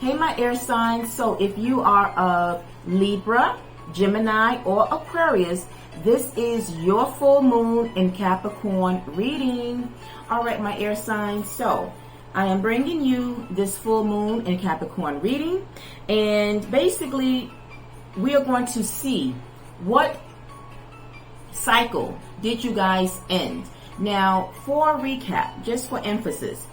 Hey, my air signs. So if you are a Libra, Gemini, or Aquarius, this is your full moon in Capricorn reading. All right, my air signs. So I am bringing you this full moon in Capricorn reading. And basically, we are going to see what cycle did you guys end. Now, for a recap, just for emphasis,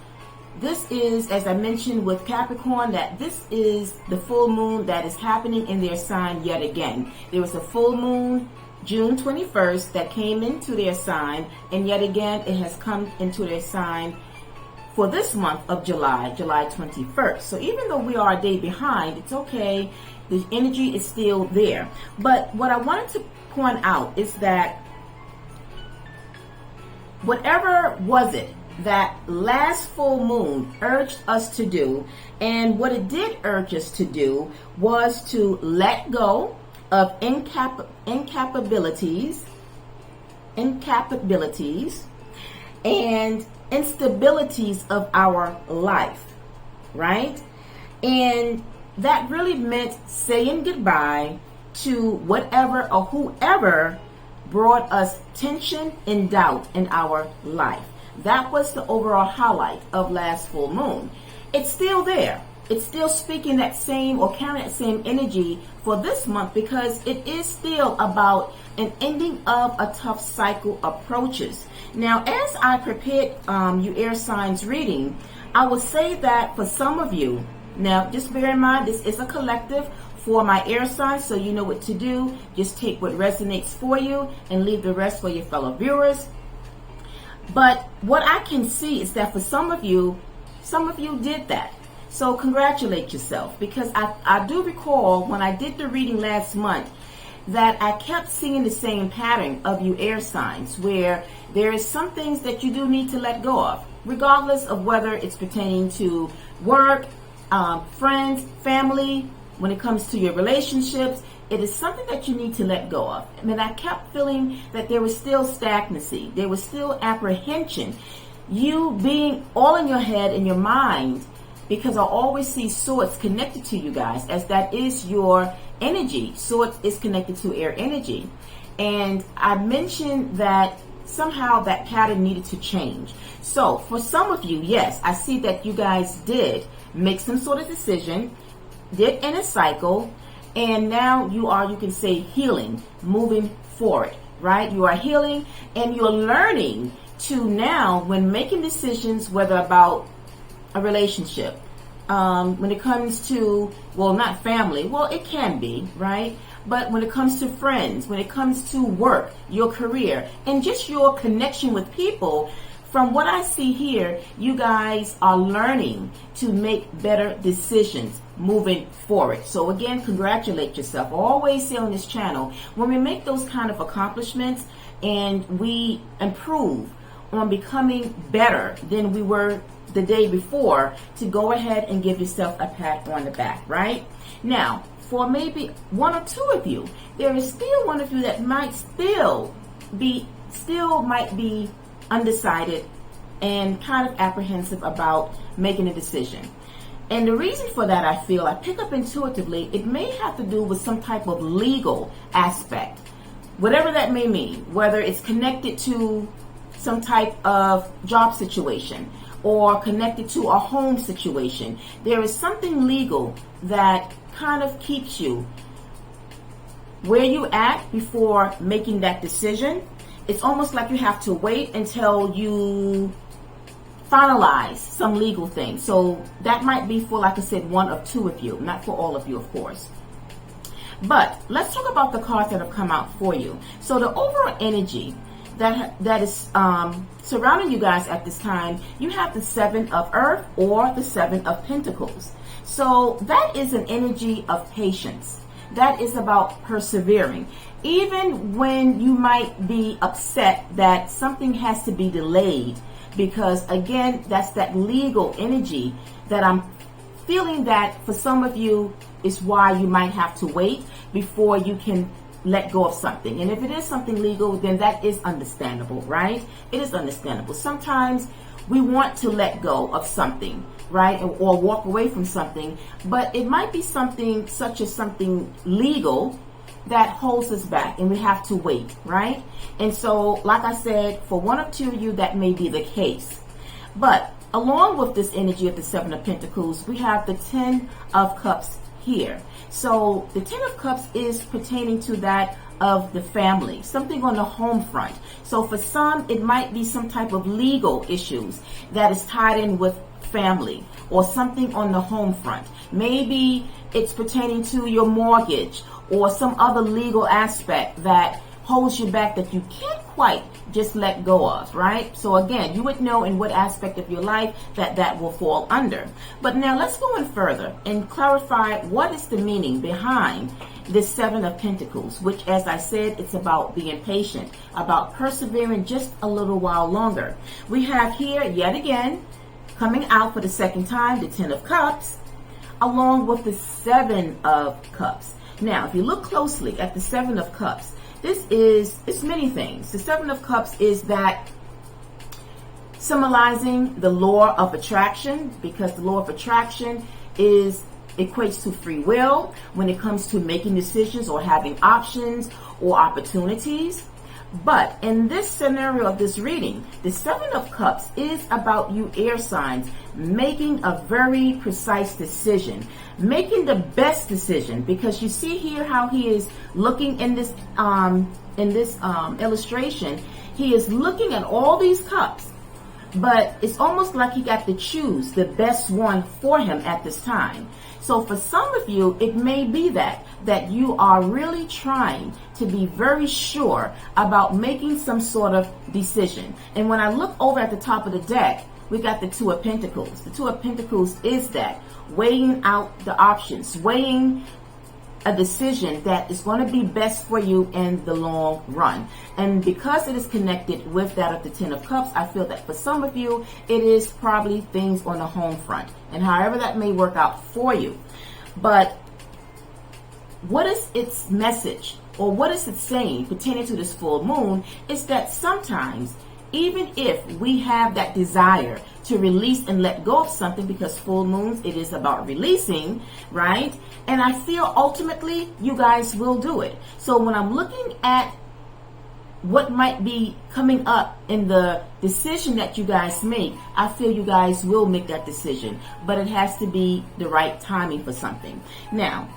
this is, as I mentioned with Capricorn, that this is the full moon that is happening in their sign yet again. There was a full moon June 21st that came into their sign, and yet again it has come into their sign for this month of July 21st. So even though we are a day behind, it's okay. The energy is still there. But what I wanted to point out is that whatever was it that last full moon urged us to do, and what it did urge us to do was to let go of incapabilities and instabilities of our life, right? And that really meant saying goodbye to whatever or whoever brought us tension and doubt in our life. That was the overall highlight of last full moon. It's still there. It's still speaking that same or carrying that same energy for this month, because it is still about an ending of a tough cycle approaches. Now, as I prepared you air signs reading, I will say that for some of you, now just bear in mind this is a collective for my air signs, so you know what to do. Just take what resonates for you and leave the rest for your fellow viewers. But what I can see is that for some of you did that. So congratulate yourself, because I do recall when I did the reading last month that I kept seeing the same pattern of you air signs, where there is some things that you do need to let go of, regardless of whether it's pertaining to work, friends, family. When it comes to your relationships, it is something that you need to let go of. I mean, I kept feeling that there was still stagnancy. There was still apprehension. You being all in your head and your mind, because I always see swords connected to you guys, as that is your energy. Swords is connected to air energy. And I mentioned that somehow that pattern needed to change. So for some of you, yes, I see that you guys did make some sort of decision, did end a cycle, and now you can say, healing, moving forward, right? You are healing, and you're learning to now, when making decisions, whether about a relationship, when it comes to, well, not family, well, it can be, right? But when it comes to friends, when it comes to work, your career, and just your connection with people, from what I see here, you guys are learning to make better decisions moving forward. So again, congratulate yourself. I always say on this channel, when we make those kind of accomplishments and we improve on becoming better than we were the day before, to go ahead and give yourself a pat on the back, right? Now, for maybe one or two of you, there is still one of you that might still be undecided and kind of apprehensive about making a decision. And the reason for that, I feel, I pick up intuitively, it may have to do with some type of legal aspect, whatever that may mean, whether it's connected to some type of job situation or connected to a home situation. There is something legal that kind of keeps you where you at before making that decision. It's almost like you have to wait until you finalize some legal thing. So that might be for, like I said, one of two of you, not for all of you, of course. But let's talk about the cards that have come out for you. So the overall energy that is surrounding you guys at this time, you have the Seven of Earth or the Seven of Pentacles. So that is an energy of patience. That is about persevering. Even when you might be upset that something has to be delayed, because again, that's that legal energy that I'm feeling that for some of you is why you might have to wait before you can let go of something. And if it is something legal, then that is understandable, right? It is understandable. Sometimes we want to let go of something right? Or walk away from something, but it might be something such as something legal that holds us back and we have to wait, right? And so, like I said, for one or two of you, that may be the case. But along with this energy of the Seven of Pentacles, we have the Ten of Cups here. So the Ten of Cups is pertaining to that of the family, something on the home front. So for some, it might be some type of legal issues that is tied in with family or something on the home front. Maybe it's pertaining to your mortgage or some other legal aspect that holds you back that you can't quite just let go of, right? So again, you would know in what aspect of your life that will fall under. But now let's go in further and clarify what is the meaning behind this Seven of Pentacles, which, as I said, it's about being patient, about persevering just a little while longer. We have here, yet again, coming out for the second time, the Ten of Cups, along with the Seven of Cups. Now, if you look closely at the Seven of Cups, it's many things. The Seven of Cups is that symbolizing the law of attraction, because the law of attraction equates to free will when it comes to making decisions or having options or opportunities. But in this scenario of this reading, the Seven of Cups is about you air signs making a very precise decision, making the best decision, because you see here how he is looking in this illustration. He is looking at all these cups, but it's almost like he got to choose the best one for him at this time. So for some of you, it may be that you are really trying to be very sure about making some sort of decision. And when I look over at the top of the deck, we got the Two of Pentacles. The Two of Pentacles is that weighing out the options, weighing a decision that is going to be best for you in the long run. And because it is connected with that of the Ten of Cups, I feel that for some of you, it is probably things on the home front, and however that may work out for you. But what is its message, or what is it saying pertaining to this full moon, is that sometimes, even if we have that desire to release and let go of something, because full moons, it is about releasing, right? And I feel ultimately you guys will do it. So when I'm looking at what might be coming up in the decision that you guys make, I feel you guys will make that decision, but it has to be the right timing for something. Now,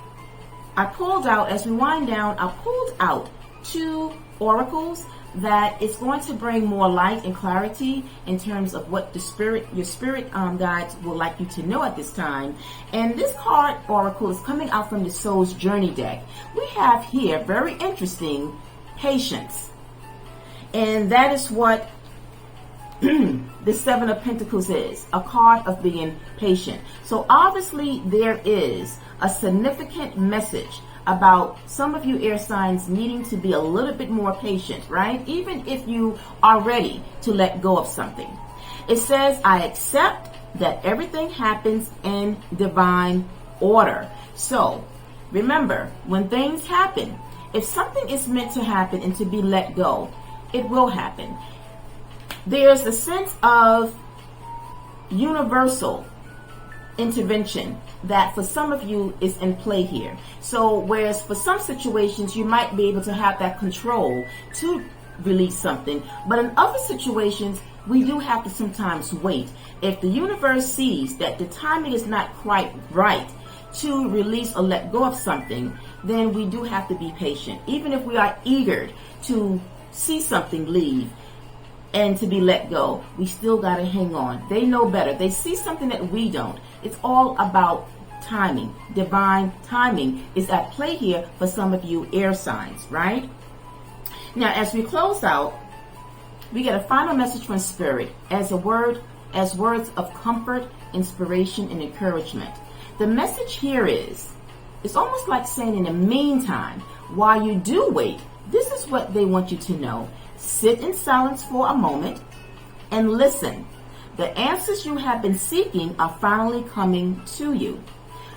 I pulled out, as we wind down, I pulled out two oracles that is going to bring more light and clarity in terms of what your spirit guides would like you to know at this time. And this card oracle is coming out from the Soul's Journey deck. We have here, very interesting, patience. And that is what the Seven of Pentacles is, a card of being patient. So obviously there is a significant message about some of you air signs needing to be a little bit more patient, right? Even if you are ready to let go of something. It says, I accept that everything happens in divine order. So remember, when things happen, if something is meant to happen and to be let go, it will happen. There's a sense of universal intervention that for some of you is in play here. So whereas for some situations you might be able to have that control to release something, but in other situations we do have to sometimes wait. If the universe sees that the timing is not quite right to release or let go of something, then we do have to be patient. Even if we are eager to see something leave and to be let go, we still got to hang on. They know better. They see something that we don't. It's all about timing. Divine timing is at play here for some of you air signs, right? Now, as we close out, we get a final message from Spirit as words of comfort, inspiration, and encouragement. The message here is, it's almost like saying, in the meantime, while you do wait, this is what they want you to know. Sit in silence for a moment and listen. The answers you have been seeking are finally coming to you.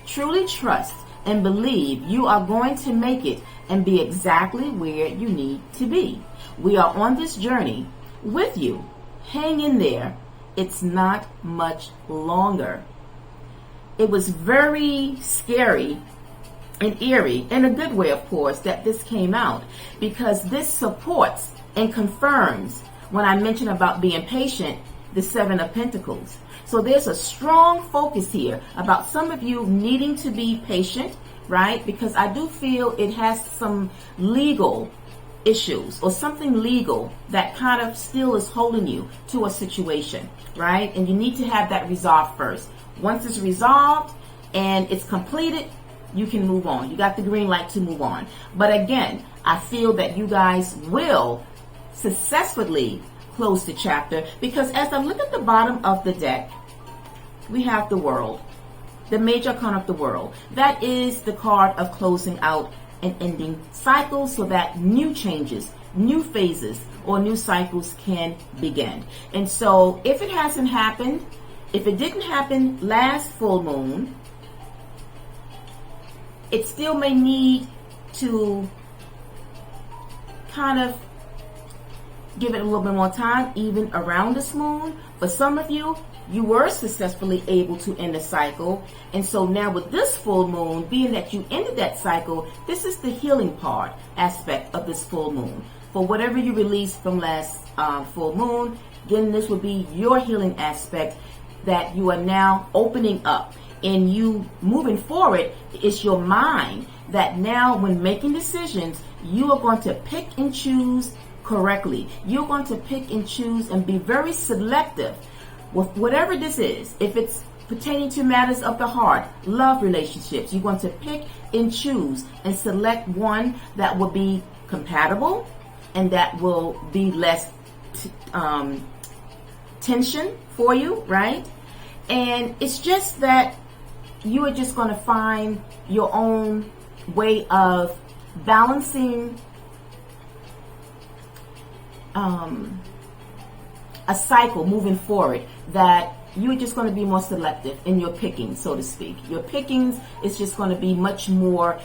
Truly trust and believe you are going to make it and be exactly where you need to be. We are on this journey with you. Hang in there. It's not much longer. it was very scary and eerie, in a good way, of course, that this came out, because this supports and confirms when I mentioned about being patient, the Seven of Pentacles. So there's a strong focus here about some of you needing to be patient, right? Because I do feel it has some legal issues or something legal that kind of still is holding you to a situation, right? And you need to have that resolved first. Once it's resolved and it's completed, you can move on. You got the green light to move on. But again, I feel that you guys will successfully close the chapter, because as I look at the bottom of the deck, we have the World, the major arcana of the World. That is the card of closing out and ending cycles so that new changes, new phases, or new cycles can begin. And so if it hasn't happened, if it didn't happen last full moon, it still may need to kind of give it a little bit more time, even around this moon. For some of you, you were successfully able to end a cycle. And so now with this full moon, being that you ended that cycle, this is the healing part aspect of this full moon. For whatever you released from last full moon, again, this would be your healing aspect that you are now opening up. And you moving forward, it's your mind that now when making decisions, you are going to pick and choose correctly. You're going to pick and choose and be very selective with whatever this is. If it's pertaining to matters of the heart, love relationships, you're going to pick and choose and select one that will be compatible and that will be less tension for you, right? And it's just that you are just going to find your own way of balancing a cycle moving forward, that you're just going to be more selective in your picking, so to speak. Your pickings is just going to be much more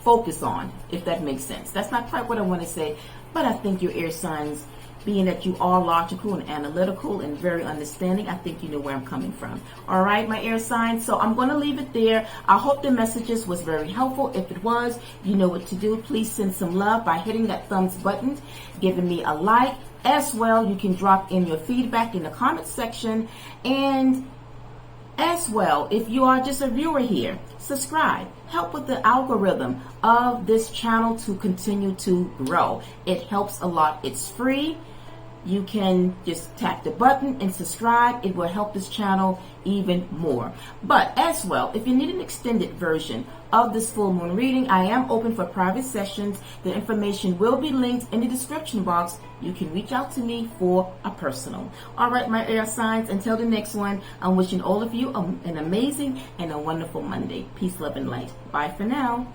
focus on, if that makes sense. That's not quite what I want to say, but I think your air signs, being that you are logical and analytical and very understanding, I think you know where I'm coming from. All right, my air signs. So I'm going to leave it there. I hope the messages was very helpful. If it was, you know what to do. Please send some love by hitting that thumbs button, giving me a like. As well, you can drop in your feedback in the comment section. And as well, if you are just a viewer here, subscribe. Help with the algorithm of this channel to continue to grow. It helps a lot. It's free. You can just tap the button and subscribe. It will help this channel even more. But as well, if you need an extended version of this full moon reading, I am open for private sessions. The information will be linked in the description box. You can reach out to me for a personal. All right, my air signs, until the next one, I'm wishing all of you an amazing and a wonderful Monday. Peace, love, and light. Bye for now.